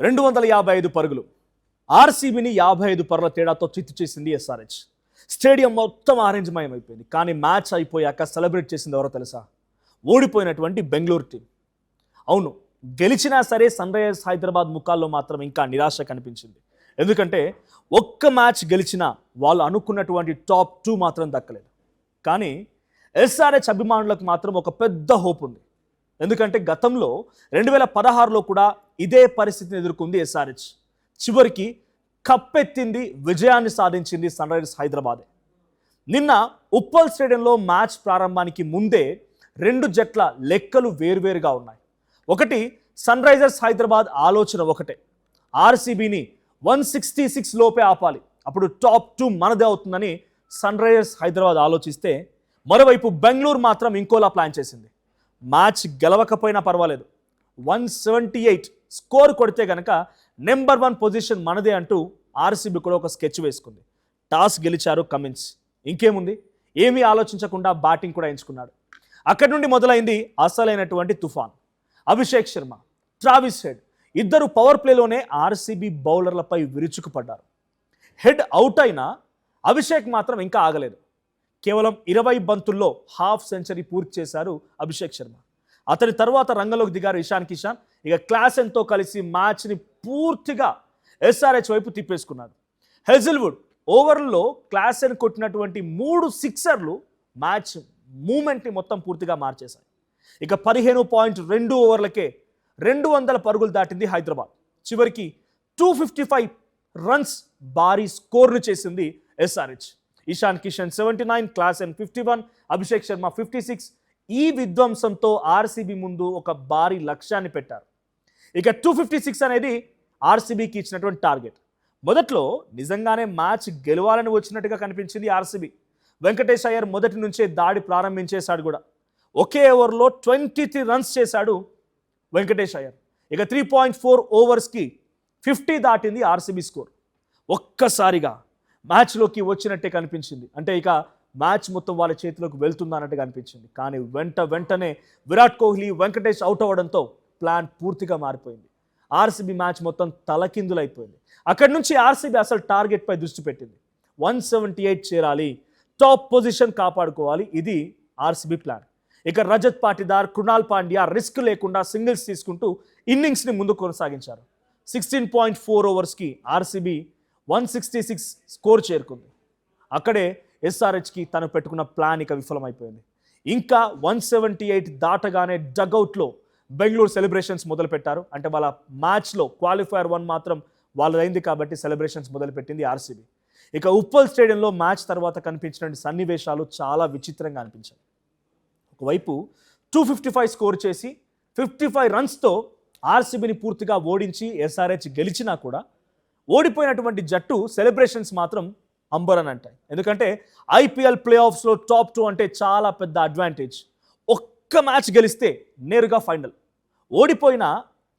255 పరుగులు. ఆర్సీబీని 55 పరుగుల తేడాతో చిత్తు చేసింది ఎస్ఆర్హెచ్. స్టేడియం మొత్తం ఆరెంజ్మయం అయిపోయింది. కానీ మ్యాచ్ అయిపోయాక సెలబ్రేట్ చేసింది ఎవరో తెలుసా? ఓడిపోయినటువంటి బెంగళూరు టీం. అవును, గెలిచినా సరే సన్ రైజర్స్ హైదరాబాద్ ముఖాల్లో మాత్రం ఇంకా నిరాశ కనిపించింది. ఎందుకంటే ఒక్క మ్యాచ్ గెలిచినా వాళ్ళు అనుకున్నటువంటి టాప్ 2 మాత్రం దక్కలేదు. కానీ ఎస్ఆర్హెచ్ అభిమానులకు మాత్రం ఒక పెద్ద హోప్ ఉంది. ఎందుకంటే గతంలో 2016లో కూడా ఇదే పరిస్థితిని ఎదుర్కొంది ఎస్ఆర్హెచ్. చివరికి కప్పెత్తింది, విజయాన్ని సాధించింది సన్ రైజర్స్ హైదరాబాదే. నిన్న ఉప్పల్ స్టేడియంలో మ్యాచ్ ప్రారంభానికి ముందే రెండు జట్ల లెక్కలు వేరువేరుగా ఉన్నాయి. ఒకటి, సన్ రైజర్స్ హైదరాబాద్ ఆలోచన ఒకటే, ఆర్సీబీని 166 లోపే ఆపాలి, అప్పుడు టాప్ 2 మనదే అవుతుందని సన్ రైజర్స్ హైదరాబాద్ ఆలోచిస్తే, మరోవైపు బెంగళూరు మాత్రం ఇంకోలా ప్లాన్ చేసింది. మ్యాచ్ గెలవకపోయినా పర్వాలేదు, 178 స్కోర్ కొడితే కనుక నెంబర్ 1 పొజిషన్ మనదే అంటూ ఆర్సీబీ కూడా ఒక స్కెచ్ వేసుకుంది. టాస్ గెలిచారు కమిన్స్. ఇంకేముంది, ఏమీ ఆలోచించకుండా బ్యాటింగ్ కూడా ఎంచుకున్నాడు. అక్కడి నుండి మొదలైంది అసలైనటువంటి తుఫాన్. అభిషేక్ శర్మ, ట్రావిస్ హెడ్ ఇద్దరు పవర్ ప్లేలోనే ఆర్సీబీ బౌలర్లపై విరుచుకుపడ్డారు. హెడ్ అవుట్ అయినా అభిషేక్ మాత్రం ఇంకా ఆగలేదు. కేవలం 20 బంతుల్లో హాఫ్ సెంచరీ పూర్తి చేశారు అభిషేక్ శర్మ. అతని తర్వాత రంగంలోకి దిగారు ఇషాన్ కిషాన్. ఇక క్లాసెన్తో కలిసి మ్యాచ్ని పూర్తిగా ఎస్ఆర్హెచ్ వైపు తిప్పేసుకున్నారు. హెజిల్వుడ్ ఓవర్లో క్లాసెన్ కొట్టినటువంటి 3 సిక్సర్లు మ్యాచ్ మూమెంట్ని మొత్తం పూర్తిగా మార్చేశాయి. ఇక 15.2 ఓవర్లకే 200 పరుగులు దాటింది హైదరాబాద్. చివరికి 255 రన్స్ భారీ స్కోర్ను చేసింది ఎస్ఆర్హెచ్. ఇషాన్ కిషన్ 79, క్లాసెన్ 51, అభిషేక్ శర్మ 56. ఈ విధ్వంసంతో ఆర్సీబీ ముందు ఒక భారీ లక్ష్యాన్ని పెట్టారు. ఇక 256 అనేది ఆర్సీబీకి ఇచ్చినటువంటి టార్గెట్. మొదట్లో నిజంగానే మ్యాచ్ గెలవాలని వచ్చినట్టుగా కనిపించింది ఆర్సీబీ. వెంకటేష్ అయ్యర్ మొదటి నుంచే దాడి ప్రారంభించేశాడు కూడా. ఒకే ఓవర్లో 23 రన్స్ చేశాడు వెంకటేష్ అయ్యర్. ఇక 3.4 ఓవర్స్కి 50 దాటింది ఆర్సీబీ స్కోర్. ఒక్కసారిగా మ్యాచ్లోకి వచ్చినట్టే కనిపించింది. అంటే ఇక మ్యాచ్ మొత్తం వాళ్ళ చేతిలోకి వెళ్తుందా అన్నట్టుగా అనిపించింది. కానీ వెంటనే విరాట్ కోహ్లీ, వెంకటేష్ అవుట్ అవ్వడంతో ప్లాన్ పూర్తిగా మారిపోయింది. ఆర్సీబీ మ్యాచ్ మొత్తం తలకిందులైపోయింది. అక్కడి నుంచి ఆర్సీబీ అసలు టార్గెట్పై దృష్టి పెట్టింది. 178 చేరాలి, టాప్ పొజిషన్ కాపాడుకోవాలి, ఇది ఆర్సీబీ ప్లాన్. ఇక రజత్ పాటిదార్, కృణాల్ పాండ్యా రిస్క్ లేకుండా సింగిల్స్ తీసుకుంటూ ఇన్నింగ్స్ని ముందు కొనసాగించారు. 16.4 ఓవర్స్కి ఆర్సీబీ 166 స్కోర్ చేరుకుంది. అక్కడే ఎస్ఆర్హెచ్కి తను పెట్టుకున్న ప్లాన్ ఇక విఫలమైపోయింది. ఇంకా 178 దాటగానే డగౌట్లో బెంగళూరు సెలబ్రేషన్స్ మొదలుపెట్టారు. అంటే వాళ్ళ మ్యాచ్లో క్వాలిఫైయర్ 1 మాత్రం వాళ్ళదైంది కాబట్టి సెలబ్రేషన్స్ మొదలుపెట్టింది ఆర్సీబీ. ఇక ఉప్పల్ స్టేడియంలో మ్యాచ్ తర్వాత కనిపించిన సన్నివేశాలు చాలా విచిత్రంగా అనిపించాయి. ఒకవైపు 255 స్కోర్ చేసి 55 రన్స్తో ఆర్సీబీని పూర్తిగా ఓడించి ఎస్ఆర్హెచ్ గెలిచినా కూడా ఓడిపోయినటువంటి జట్టు సెలబ్రేషన్స్ మాత్రం అంబరని అంటాయి. ఎందుకంటే ఐపీఎల్ ప్లే ఆఫ్స్లో టాప్ 2 అంటే చాలా పెద్ద అడ్వాంటేజ్. ఒక్క మ్యాచ్ గెలిస్తే నేరుగా ఫైనల్, ఓడిపోయినా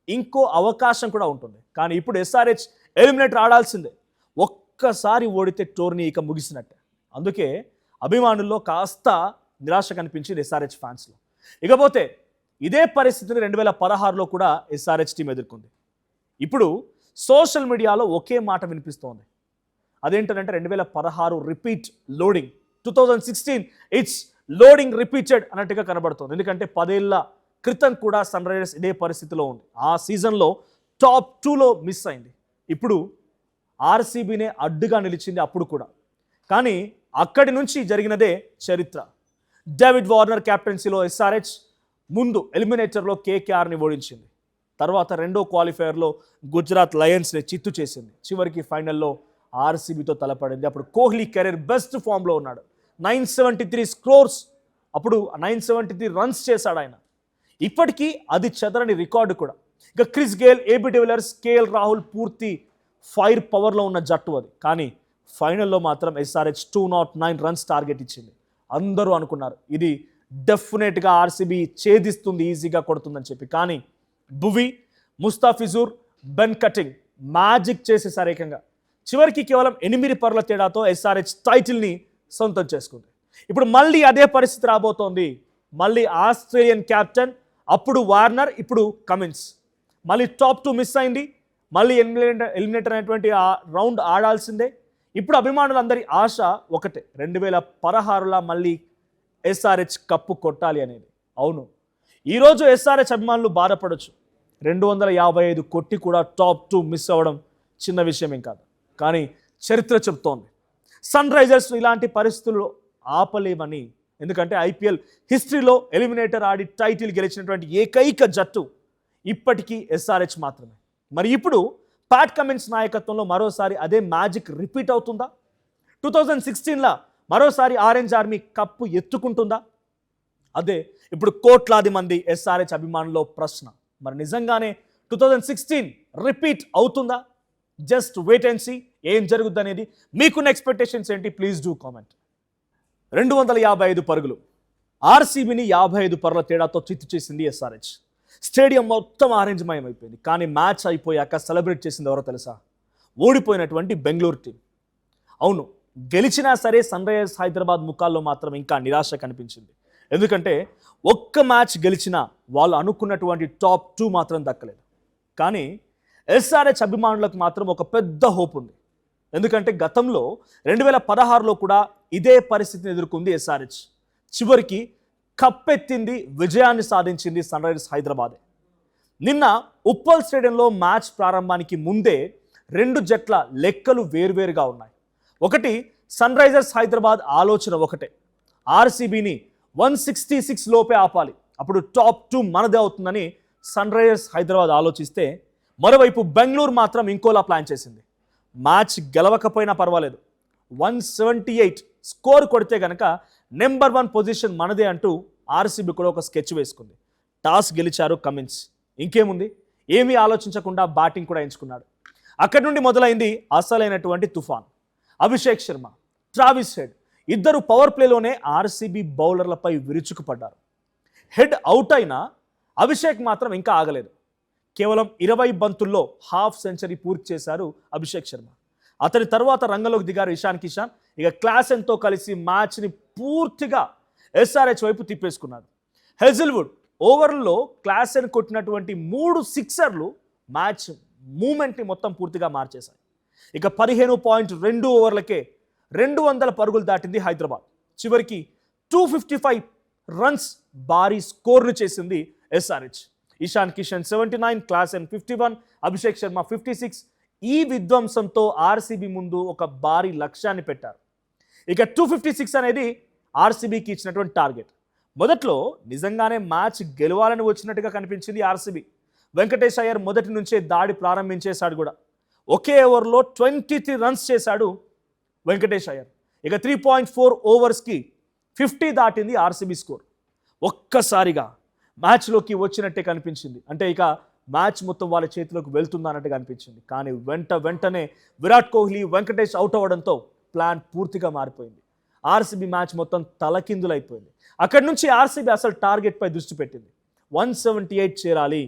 ఇంకో అవకాశం కూడా ఉంటుంది. కానీ ఇప్పుడు ఎస్ఆర్హెచ్ ఎలిమినేటర్ ఆడాల్సిందే. ఒక్కసారి ఓడితే టోర్నీ ఇక ముగిసినట్టే. అందుకే అభిమానుల్లో కాస్త నిరాశ కనిపించింది ఎస్ఆర్హెచ్ ఫ్యాన్స్లో. ఇకపోతే ఇదే పరిస్థితిని 2016లో కూడా ఎస్ఆర్హెచ్ టీం ఎదుర్కొంది. ఇప్పుడు సోషల్ మీడియాలో ఒకే మాట వినిపిస్తోంది. అదేంటంటే 2016 repeat loading, 2016 it's loading repeated అన్నట్టుగా కనబడుతుంది. ఎందుకంటే 10 ఏళ్ల క్రితం కూడా సన్ రైజర్స్ ఇదే పరిస్థితిలో ఉంది. ఆ సీజన్లో టాప్ 2లో మిస్ అయింది. ఇప్పుడు ఆర్సీబీనే అడ్డుగా నిలిచింది అప్పుడు కూడా. కానీ అక్కడి నుంచి జరిగినదే చరిత్ర. డేవిడ్ వార్నర్ కెప్టెన్సీలో ఎస్ఆర్హెచ్ ముందు ఎలిమినేటర్లో కేకేఆర్ని ఓడించింది. తర్వాత రెండో క్వాలిఫైయర్లో గుజరాత్ లయన్స్ని చిత్తు చేసింది. చివరికి ఫైనల్లో ఆర్సీబీతో తలపడింది. అప్పుడు కోహ్లీ కెరీర్ బెస్ట్ ఫామ్లో ఉన్నాడు. 973 స్కోర్స్, అప్పుడు 973 రన్స్ చేశాడు ఆయన. ఇప్పటికీ అది చెదరని రికార్డు కూడా. ఇక Chris Gayle, AB de Villiers, KL Rahul పూర్తి ఫైర్ పవర్లో ఉన్న జట్టు అది. కానీ ఫైనల్లో మాత్రం ఎస్ఆర్హెచ్ 209 రన్స్ టార్గెట్ ఇచ్చింది. అందరూ అనుకున్నారు ఇది డెఫినెట్గా ఆర్సీబీ ఛేదిస్తుంది, ఈజీగా కొడుతుందని చెప్పి. కానీ భువి, ముస్తాఫిజుర్, బెన్ కటింగ్ మ్యాజిక్ చేసేసారు ఏకంగా. చివరికి కేవలం 8 పరుగుల తేడాతో ఎస్ఆర్హెచ్ టైటిల్ని సొంతం చేసుకుంది. ఇప్పుడు మళ్ళీ అదే పరిస్థితి రాబోతోంది. మళ్ళీ ఆస్ట్రేలియన్ కెప్టెన్, అప్పుడు వార్నర్, ఇప్పుడు కమిన్స్. మళ్ళీ టాప్ 2 మిస్ అయింది, మళ్ళీ ఎలిమినేటర్ అనేటువంటి ఆ రౌండ్ ఆడాల్సిందే. ఇప్పుడు అభిమానులందరి ఆశ ఒకటే, 2016లా మళ్ళీ ఎస్ఆర్హెచ్ కప్పు కొట్టాలి అనేది. అవును, ఈరోజు ఎస్ఆర్హెచ్ అభిమానులు బాధపడవచ్చు. 255 కొట్టి కూడా టాప్ 2 మిస్ అవ్వడం చిన్న విషయమేం కాదు. కానీ చరిత్ర చెప్తోంది సన్ రైజర్స్ ఇలాంటి పరిస్థితుల్లో ఆపలేమని. ఎందుకంటే ఐపీఎల్ హిస్టరీలో ఎలిమినేటర్ ఆడి టైటిల్ గెలిచినటువంటి ఏకైక జట్టు ఇప్పటికీ ఎస్ఆర్హెచ్ మాత్రమే. మరి ఇప్పుడు ప్యాట్ కమిన్స్ నాయకత్వంలో మరోసారి అదే మ్యాజిక్ రిపీట్ అవుతుందా? 2016లా మరోసారి ఆరెంజ్ ఆర్మీ కప్పు ఎత్తుకుంటుందా? అదే ఇప్పుడు కోట్లాది మంది ఎస్ఆర్హెచ్ అభిమానుల్లో ప్రశ్న. మరి నిజంగానే 2016 రిపీట్ అవుతుందా? జస్ట్ వెయిట్ అండ్ సీ ఏం జరుగుద్ది అనేది. మీకున్న ఎక్స్పెక్టేషన్స్ ఏంటి? Please do comment. 255 పరుగులు ఆర్సీబీని 55 పరుగుల తేడాతో చిత్తు చేసింది ఎస్ఆర్హెచ్. స్టేడియం మొత్తం ఆరెంజ్ మయం అయిపోయింది. కానీ మ్యాచ్ అయిపోయాక సెలబ్రేట్ చేసింది ఎవరో తెలుసా? ఓడిపోయినటువంటి బెంగళూరు టీం. అవును, గెలిచినా సరే సన్ రైజర్స్ హైదరాబాద్ ముఖాల్లో మాత్రం ఇంకా నిరాశ కనిపించింది. ఎందుకంటే ఒక్క మ్యాచ్ గెలిచినా వాళ్ళు అనుకున్నటువంటి టాప్ 2 మాత్రం దక్కలేదు. కానీ ఎస్ఆర్హెచ్ అభిమానులకు మాత్రం ఒక పెద్ద హోప్ ఉంది. ఎందుకంటే గతంలో 2016లో కూడా ఇదే పరిస్థితిని ఎదుర్కొంది ఎస్ఆర్హెచ్. చివరికి కప్పెత్తింది, విజయాన్ని సాధించింది సన్ రైజర్స్ హైదరాబాదే. నిన్న ఉప్పల్ స్టేడియంలో మ్యాచ్ ప్రారంభానికి ముందే 2 జట్ల లెక్కలు వేర్వేరుగా ఉన్నాయి. ఒకటి, సన్ రైజర్స్ హైదరాబాద్ ఆలోచన ఒకటే, ఆర్సీబీని 166 లోపే ఆపాలి, అప్పుడు టాప్ 2 మనదే అవుతుందని సన్ రైజర్స్ హైదరాబాద్ ఆలోచిస్తే, మరోవైపు బెంగళూరు మాత్రం ఇంకోలా ప్లాన్ చేసింది. మ్యాచ్ గెలవకపోయినా పర్వాలేదు, 178 స్కోర్ కొడితే కనుక నెంబర్ 1 పొజిషన్ మనదే అంటూ ఆర్సీబీ కూడా ఒక స్కెచ్ వేసుకుంది. టాస్ గెలిచారు కమిన్స్. ఇంకేముంది, ఏమీ ఆలోచించకుండా బ్యాటింగ్ కూడా ఎంచుకున్నాడు. అక్కడి నుండి మొదలైంది అసలైనటువంటి తుఫాన్. అభిషేక్ శర్మ, ట్రావిస్ హెడ్ ఇద్దరు పవర్ ప్లేలోనే ఆర్సీబీ బౌలర్లపై విరుచుకుపడ్డారు. హెడ్ అవుట్ అయినా అభిషేక్ మాత్రం ఇంకా ఆగలేదు. కేవలం 20 బంతుల్లో హాఫ్ సెంచరీ పూర్తి చేశారు అభిషేక్ శర్మ. అతని తర్వాత రంగంలోకి దిగారు ఇషాన్ కిషాన్. ఇక క్లాసెన్తో కలిసి మ్యాచ్ని పూర్తిగా ఎస్ఆర్హెచ్ వైపు తిప్పేసుకున్నాడు. హెజిల్వుడ్ ఓవర్లో క్లాసెన్ కొట్టినటువంటి 3 సిక్సర్లు మ్యాచ్ మూమెంట్ని మొత్తం పూర్తిగా మార్చేశాయి. ఇక 15.2 ఓవర్లకే 200 పరుగులు దాటింది హైదరాబాద్. చివరికి 255 రన్స్ భారీ స్కోర్ను చేసింది ఎస్ఆర్హెచ్. ఇషాన్ కిషన్ 79, క్లాసెన్ 51, అభిషేక్ శర్మ 56. ఈ విధ్వంసంతో ఆర్సీబీ ముందు ఒక భారీ లక్ష్యాన్ని పెట్టారు. ఇక 256 అనేది ఆర్సీబీకి ఇచ్చినటువంటి టార్గెట్. మొదట్లో నిజంగానే మ్యాచ్ గెలవాలని వచ్చినట్టుగా కనిపించింది ఆర్సీబీ. వెంకటేష్ అయ్యర్ మొదటి నుంచే దాడి ప్రారంభించేశాడు కూడా. ఒకే ఓవర్లో 23 రన్స్ చేశాడు వెంకటేష్ అయ్యర్. ఇక 3.4 ఓవర్స్కి 50 దాటింది ఆర్సీబీ స్కోర్. ఒక్కసారిగా మ్యాచ్లోకి వచ్చినట్టే కనిపించింది. అంటే ఇక మ్యాచ్ మొత్తం వాళ్ళ చేతిలోకి వెళ్తుందా అన్నట్టుగా అనిపించింది. కానీ వెంటనే విరాట్ కోహ్లీ, వెంకటేష్ అవుట్ అవ్వడంతో ప్లాన్ పూర్తిగా మారిపోయింది. ఆర్సీబీ మ్యాచ్ మొత్తం తలకిందులైపోయింది. అక్కడి నుంచి ఆర్సీబీ అసలు టార్గెట్పై దృష్టి పెట్టింది. 178 చేరాలి,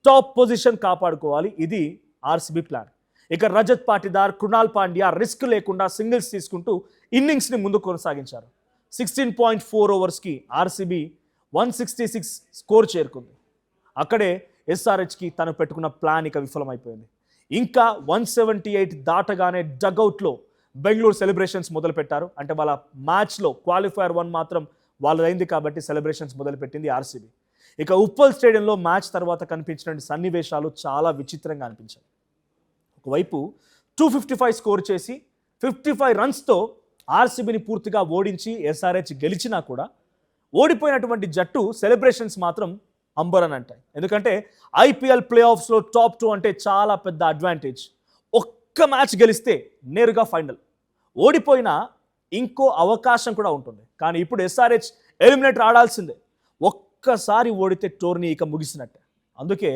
టాప్ పొజిషన్ కాపాడుకోవాలి, ఇది ఆర్సీబీ ప్లాన్. ఇక రజత్ పాటిదార్, కృణాల్ పాండ్యా రిస్క్ లేకుండా సింగిల్స్ తీసుకుంటూ ఇన్నింగ్స్ని ముందు కొనసాగించారు. 16.4 ఓవర్స్కి ఆర్సీబీ 166 స్కోర్ చేరుకుంది. అక్కడే ఎస్ఆర్హెచ్కి తను పెట్టుకున్న ప్లాన్ ఇక విఫలమైపోయింది. ఇంకా 178 దాటగానే డగ్అవుట్లో బెంగళూరు సెలబ్రేషన్స్ మొదలుపెట్టారు. అంటే వాళ్ళ మ్యాచ్లో క్వాలిఫైయర్ 1 మాత్రం వాళ్ళదైంది కాబట్టి సెలబ్రేషన్స్ మొదలుపెట్టింది ఆర్సీబీ. ఇక ఉప్పల్ స్టేడియంలో మ్యాచ్ తర్వాత కనిపించిన సన్నివేశాలు చాలా విచిత్రంగా అనిపించాయి. ఒకవైపు 255 స్కోర్ చేసి 55 రన్స్తో ఆర్సీబీని పూర్తిగా ఓడించి ఎస్ఆర్హెచ్ గెలిచినా కూడా ఓడిపోయినటువంటి జట్టు సెలబ్రేషన్స్ మాత్రం అంబరని అంటాయి. ఎందుకంటే ఐపీఎల్ ప్లే ఆఫ్స్లో టాప్ 2 అంటే చాలా పెద్ద అడ్వాంటేజ్. ఒక్క మ్యాచ్ గెలిస్తే నేరుగా ఫైనల్, ఓడిపోయినా ఇంకో అవకాశం కూడా ఉంటుంది. కానీ ఇప్పుడు ఎస్ఆర్హెచ్ ఎలిమినేటర్ ఆడాల్సిందే. ఒక్కసారి ఓడితే టోర్నీ ఇక ముగిసినట్టే. అందుకే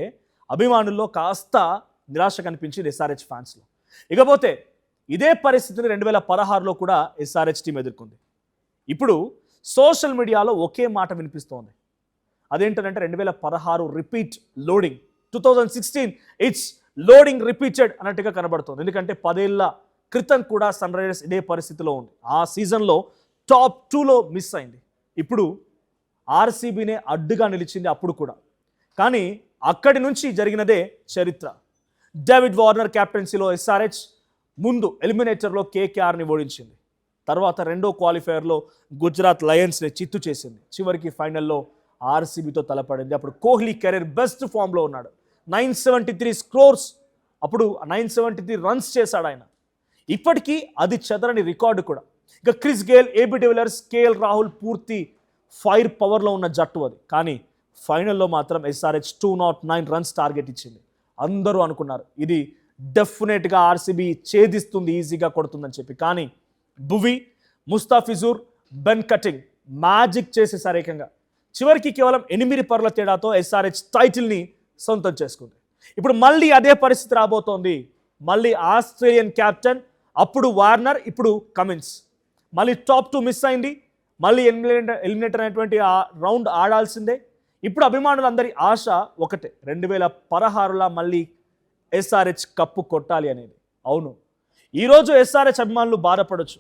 అభిమానుల్లో కాస్త నిరాశ కనిపించింది ఎస్ఆర్హెచ్ ఫ్యాన్స్లో. ఇకపోతే ఇదే పరిస్థితిని 2016లో కూడా ఎస్ఆర్హెచ్ టీం ఎదుర్కొంది. ఇప్పుడు సోషల్ మీడియాలో ఒకే మాట వినిపిస్తోంది. అదేంటంటే 2016 repeat loading, 2016 it's loading repeated అన్నట్టుగా కనబడుతుంది. ఎందుకంటే 10 ఏళ్ల క్రితం కూడా సన్ రైజర్స్ ఇదే పరిస్థితిలో ఉంది. ఆ సీజన్లో టాప్ 2లో మిస్ అయింది. ఇప్పుడు ఆర్సీబీనే అడ్డుగా నిలిచింది అప్పుడు కూడా. కానీ అక్కడి నుంచి జరిగినదే చరిత్ర. డేవిడ్ వార్నర్ క్యాప్టెన్సీలో ఎస్ఆర్హెచ్ ముందు ఎలిమినేటర్లో కేకేఆర్ని ఓడించింది. తర్వాత రెండో క్వాలిఫైయర్లో గుజరాత్ లయన్స్ని చిత్తు చేసింది. చివరికి ఫైనల్లో ఆర్సీబీతో తలపడింది. అప్పుడు కోహ్లీ కెరీర్ బెస్ట్ ఫామ్లో ఉన్నాడు. 973 స్కోర్స్, అప్పుడు 973 రన్స్ చేశాడు ఆయన. ఇప్పటికీ అది చెదరని రికార్డు కూడా. ఇక Chris Gayle, AB de Villiers, KL Rahul పూర్తి ఫైర్ పవర్లో ఉన్న జట్టు అది. కానీ ఫైనల్లో మాత్రం ఎస్ఆర్హెచ్ 209 రన్స్ టార్గెట్ ఇచ్చింది. అందరూ అనుకున్నారు ఇది డెఫినెట్గా ఆర్సీబీ ఛేదిస్తుంది, ఈజీగా కొడుతుందని చెప్పి. కానీ భువి, ముస్తాఫిజుర్, బెన్ కటింగ్ మ్యాజిక్ చేసేసారు ఏకంగా. చివరికి కేవలం 8 పరుల తేడాతో ఎస్ఆర్హెచ్ టైటిల్ని సొంతం చేసుకుంది. ఇప్పుడు మళ్ళీ అదే పరిస్థితి రాబోతోంది. మళ్ళీ ఆస్ట్రేలియన్ క్యాప్టెన్, అప్పుడు వార్నర్, ఇప్పుడు కమిన్స్. మళ్ళీ టాప్ 2 మిస్ అయింది. మళ్ళీ ఎలిమినేటర్ అనేటువంటి ఆ రౌండ్ ఆడాల్సిందే. ఇప్పుడు అభిమానులందరి ఆశ ఒకటే, 2016లా మళ్ళీ ఎస్ఆర్హెచ్ కప్పు కొట్టాలి అనేది. అవును, ఈరోజు ఎస్ఆర్హెచ్ అభిమానులు బాధపడవచ్చు.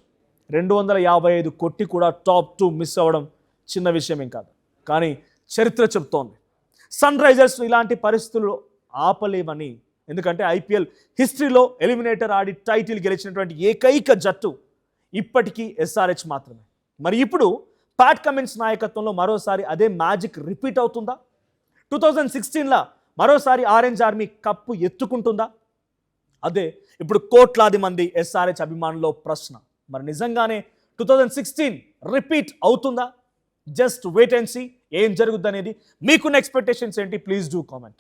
255 కొట్టి కూడా టాప్ 2 మిస్ అవ్వడం చిన్న విషయం ఏం కాదు. కానీ చరిత్ర చెప్తోంది సన్ రైజర్స్ ఇలాంటి పరిస్థితుల్లో ఆపలేమని. ఎందుకంటే ఐపీఎల్ హిస్టరీలో ఎలిమినేటర్ ఆడి టైటిల్ గెలిచినటువంటి ఏకైక జట్టు ఇప్పటికీ ఎస్ఆర్హెచ్ మాత్రమే. మరి ఇప్పుడు ప్యాట్ కమిన్స్ నాయకత్వంలో మరోసారి అదే మ్యాజిక్ రిపీట్ అవుతుందా? 2016లా మరోసారి ఆరెంజ్ ఆర్మీ కప్పు ఎత్తుకుంటుందా? అదే ఇప్పుడు కోట్లాది మంది ఎస్ఆర్హెచ్ అభిమానుల్లో ప్రశ్న. మరి నిజంగానే 2016 రిపీట్ అవుతుందా? జస్ట్ వెయిట్ అండ్ సీ ఏం జరుగుద్ది అనేది. మీకున్న ఎక్స్పెక్టేషన్స్ ఏంటి? Please do comment.